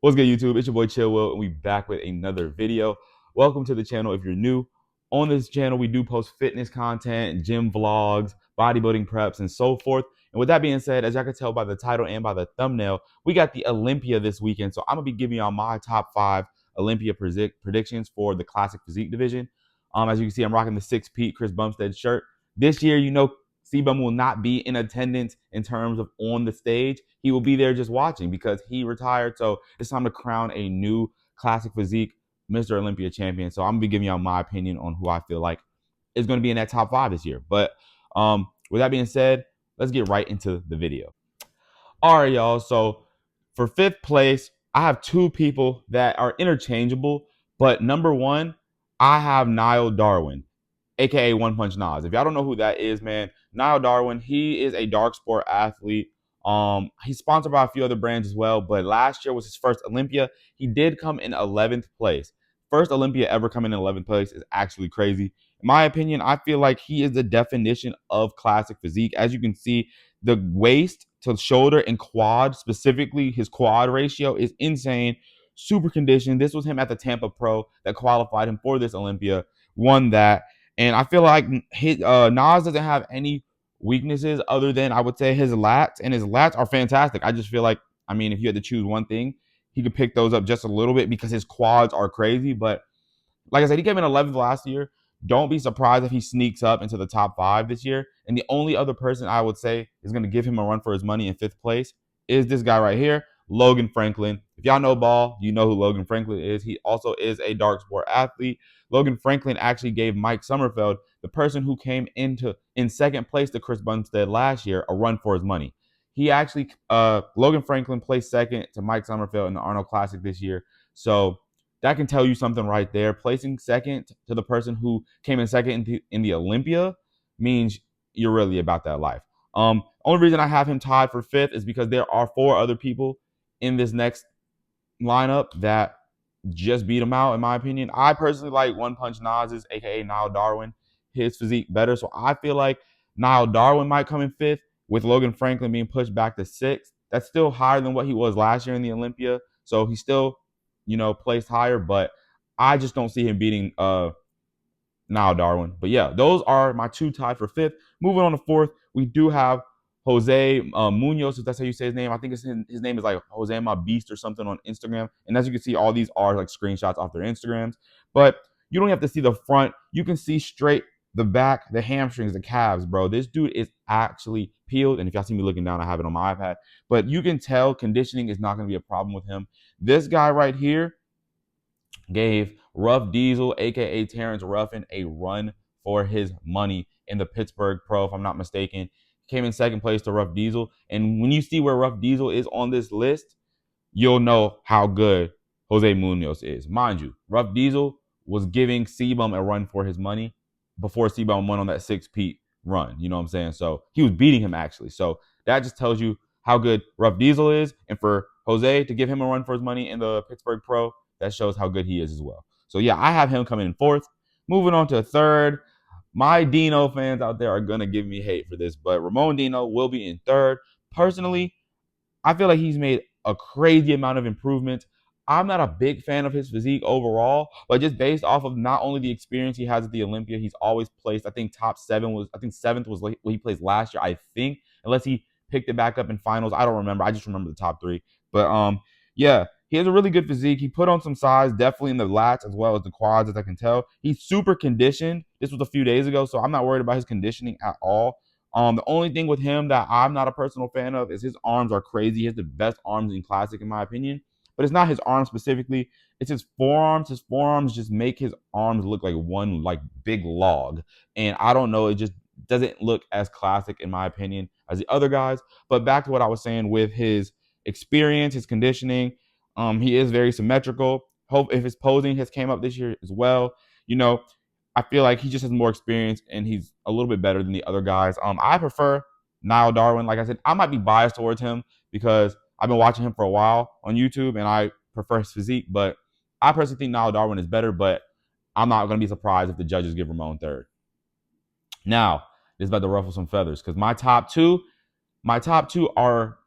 What's good, YouTube? It's your boy Chill Will, and we back with another video. Welcome to the channel if you're new. On this channel, we do post fitness content, gym vlogs, bodybuilding preps, and so forth. And with that being said, as y'all can tell by the title and by the thumbnail, we got the Olympia this weekend. So I'm gonna be giving y'all my top 5 Olympia predictions for the classic physique division. As you can see, I'm rocking the 6 Pete Chris Bumstead shirt. This year, CBum will not be in attendance in terms of on the stage. He will be there just watching because he retired. So it's time to crown a new classic physique Mr. Olympia champion. So I'm gonna be giving y'all my opinion on who I feel like is going to be in that top 5 this year. But with that being said, let's get right into the video. All right, y'all. So for 5th place, I have 2 people that are interchangeable. But number 1, I have Niall Darwin, aka One Punch Nas. If y'all don't know who that is, man, Niall Darwin, he is a dark sport athlete. He's sponsored by a few other brands as well, but last year was his first Olympia. He did come in 11th place. First Olympia ever coming in 11th place is actually crazy. In my opinion, I feel like he is the definition of classic physique. As you can see, the waist to shoulder and quad, specifically his quad ratio, is insane. Super conditioned. This was him at the Tampa Pro that qualified him for this Olympia. Won that. And I feel like Nas doesn't have any weaknesses other than I would say his lats, and his lats are fantastic. I just feel like, I mean, if you had to choose one thing, he could pick those up just a little bit because his quads are crazy. But like I said, he came in 11th last year. Don't be surprised if he sneaks up into the top 5 this year. And the only other person I would say is going to give him a run for his money in 5th place is this guy right here, Logan Franklin. If y'all know ball, you know who Logan Franklin is. He also is a dark sport athlete. Logan Franklin actually gave Mike Sommerfeld, the person who came in 2nd place to Chris Bumstead last year, a run for his money. He actually, Logan Franklin placed 2nd to Mike Sommerfeld in the Arnold Classic this year. So that can tell you something right there. Placing 2nd to the person who came in 2nd in the Olympia means you're really about that life. Only reason I have him tied for 5th is because there are 4 other people in this next lineup that just beat him out, in my opinion. I personally like One Punch Nas's, aka Niall Darwin, his physique better. So I feel like Niall Darwin might come in 5th, with Logan Franklin being pushed back to 6th. That's still higher than what he was last year in the Olympia. So he's still, placed higher, but I just don't see him beating Niall Darwin. But yeah, those are my 2 tied for 5th. Moving on to 4th, we do have Jose Munoz, if that's how you say his name. I think his name is like Jose My Beast or something on Instagram. And as you can see, all these are like screenshots off their Instagrams. But you don't have to see the front. You can see straight the back, the hamstrings, the calves, bro. This dude is actually peeled. And if y'all see me looking down, I have it on my iPad. But you can tell conditioning is not going to be a problem with him. This guy right here gave Rough Diesel, aka Terrence Ruffin, a run for his money in the Pittsburgh Pro, if I'm not mistaken. Came in 2nd place to Rough Diesel. And when you see where Rough Diesel is on this list, you'll know how good Jose Munoz is. Mind you, Rough Diesel was giving CBum a run for his money before CBum went on that 6 Pete run. You know what I'm saying? So he was beating him actually. So that just tells you how good Rough Diesel is. And for Jose to give him a run for his money in the Pittsburgh Pro, that shows how good he is as well. So yeah, I have him coming in 4th. Moving on to 3rd. My Dino fans out there are going to give me hate for this, but Ramon Dino will be in 3rd. Personally, I feel like he's made a crazy amount of improvements. I'm not a big fan of his physique overall, but just based off of not only the experience he has at the Olympia, he's always placed, I think 7th was what he placed last year, I think, unless he picked it back up in finals. I don't remember. I just remember the top 3. But yeah, he has a really good physique. He put on some size, definitely in the lats as well as the quads, as I can tell. He's super conditioned. This was a few days ago, so I'm not worried about his conditioning at all. The only thing with him that I'm not a personal fan of is his arms are crazy. He has the best arms in classic, in my opinion. But it's not his arms specifically. It's his forearms. His forearms just make his arms look like one like big log. And I don't know. It just doesn't look as classic, in my opinion, as the other guys. But back to what I was saying with his experience, his conditioning, he is very symmetrical. Hope if his posing has came up this year as well. I feel like he just has more experience and he's a little bit better than the other guys. I prefer Niall Darwin. Like I said, I might be biased towards him because I've been watching him for a while on YouTube and I prefer his physique. But I personally think Niall Darwin is better, but I'm not going to be surprised if the judges give Ramon 3rd. Now, this is about to ruffle some feathers because my top two are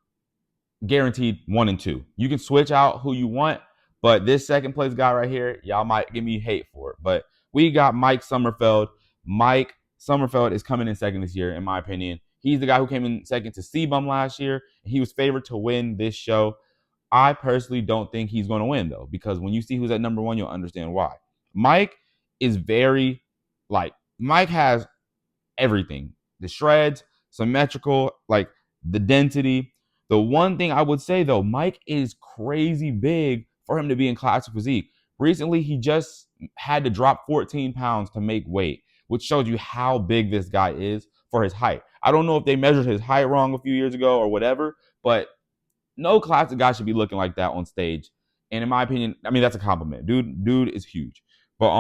guaranteed 1 and 2. You can switch out who you want, but this second place guy right here, y'all might give me hate for it. But we got Mike Sommerfeld. Mike Sommerfeld is coming in second this year, in my opinion. He's the guy who came in second to C-Bum last year. And he was favored to win this show. I personally don't think he's going to win, though, because when you see who's at number one, you'll understand why. Mike is very, Mike has everything. The shreds, symmetrical, like the density. The one thing I would say though, Mike is crazy big for him to be in classic physique. Recently, he just had to drop 14 pounds to make weight, which shows you how big this guy is for his height. I don't know if they measured his height wrong a few years ago or whatever, but no classic guy should be looking like that on stage. And in my opinion, I mean that's a compliment. Dude is huge. But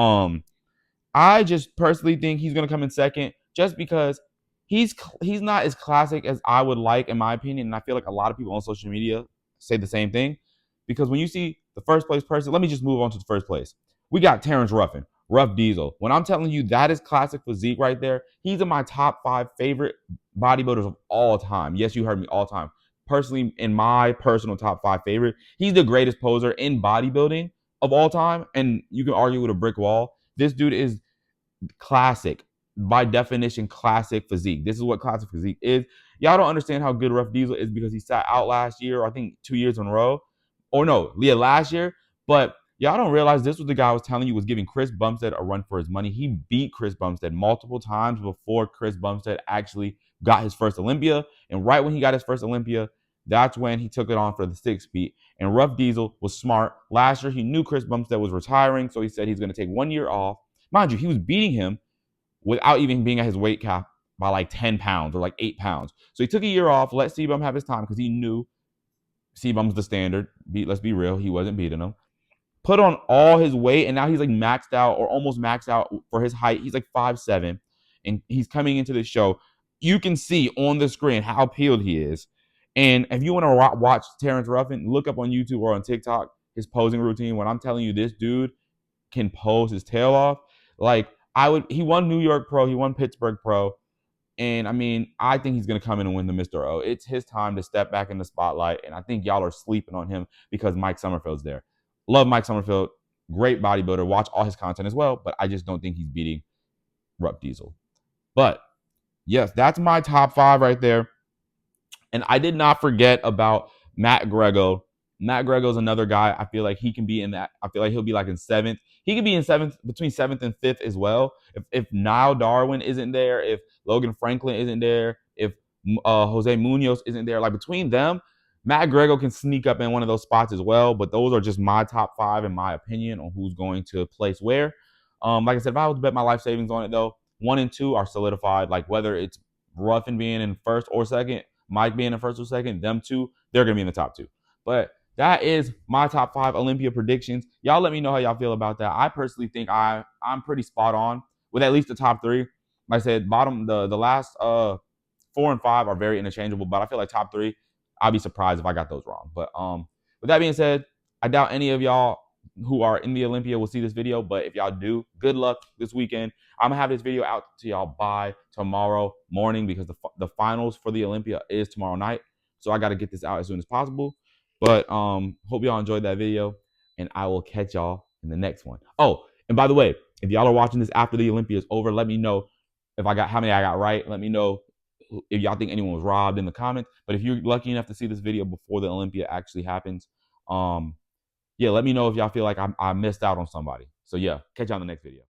I just personally think he's going to come in second just because he's not as classic as I would like, in my opinion. And I feel like a lot of people on social media say the same thing. Because when you see the first place person, let me just move on to the first place. We got Terrence Ruffin, Rough Diesel. When I'm telling you that is classic physique right there, he's in my top 5 favorite bodybuilders of all time. Yes, you heard me, all time. Personally, in my personal top 5 favorite, he's the greatest poser in bodybuilding of all time. And you can argue with a brick wall. This dude is classic, by definition, classic physique. This is what classic physique is. Y'all don't understand how good Rough Diesel is because he sat out last year, or I think 2 years in a row. Or no, yeah, last year. But y'all don't realize this was the guy I was telling you was giving Chris Bumstead a run for his money. He beat Chris Bumstead multiple times before Chris Bumstead actually got his first Olympia. And right when he got his first Olympia, that's when he took it on for the 6 feet. And Rough Diesel was smart. Last year, he knew Chris Bumstead was retiring, so he said he's going to take 1 year off. Mind you, he was beating him without even being at his weight cap by like 10 pounds or like 8 pounds. So he took a year off, let C-Bum have his time because he knew C-Bum's the standard. Let's be real, he wasn't beating him. Put on all his weight, and now he's like maxed out or almost maxed out for his height. He's like 5'7", and he's coming into the show. You can see on the screen how peeled he is. And if you want to watch Terrence Ruffin, look up on YouTube or on TikTok his posing routine. When I'm telling you this dude can pose his tail off, like he won New York Pro, he won Pittsburgh Pro. And I mean, I think he's going to come in and win the Mr. O. It's his time to step back in the spotlight. And I think y'all are sleeping on him because Mike Sommerfeld's there. Love Mike Sommerfeld. Great bodybuilder. Watch all his content as well. But I just don't think he's beating Rough Diesel. But yes, that's my top 5 right there. And I did not forget about Matt Grego. Matt Grego is another guy. I feel like he can be in that. I feel like he'll be like in 7th. He could be in 7th, between 7th and 5th as well. If Niall Darwin isn't there, if Logan Franklin isn't there, if Jose Munoz isn't there, like between them, Matt Grego can sneak up in one of those spots as well. But those are just my top 5 in my opinion on who's going to place where. Like I said, if I was to bet my life savings on it though, 1 and 2 are solidified. Like whether it's Ruffin being in 1st or 2nd, Mike being in 1st or 2nd, them 2, they're gonna be in the top 2. But that is my top 5 Olympia predictions. Y'all let me know how y'all feel about that. I personally think I'm pretty spot on with at least the top 3. Like I said, the last 4 and 5 are very interchangeable, but I feel like top 3, I'll be surprised if I got those wrong. But with that being said, I doubt any of y'all who are in the Olympia will see this video, but if y'all do, good luck this weekend. I'm gonna have this video out to y'all by tomorrow morning because the finals for the Olympia is tomorrow night. So I got to get this out as soon as possible. But hope y'all enjoyed that video, and I will catch y'all in the next one. Oh, and by the way, if y'all are watching this after the Olympia is over, let me know if I got how many I got right. Let me know if y'all think anyone was robbed in the comments. But if you're lucky enough to see this video before the Olympia actually happens, yeah, let me know if y'all feel like I missed out on somebody. So yeah, catch y'all in the next video.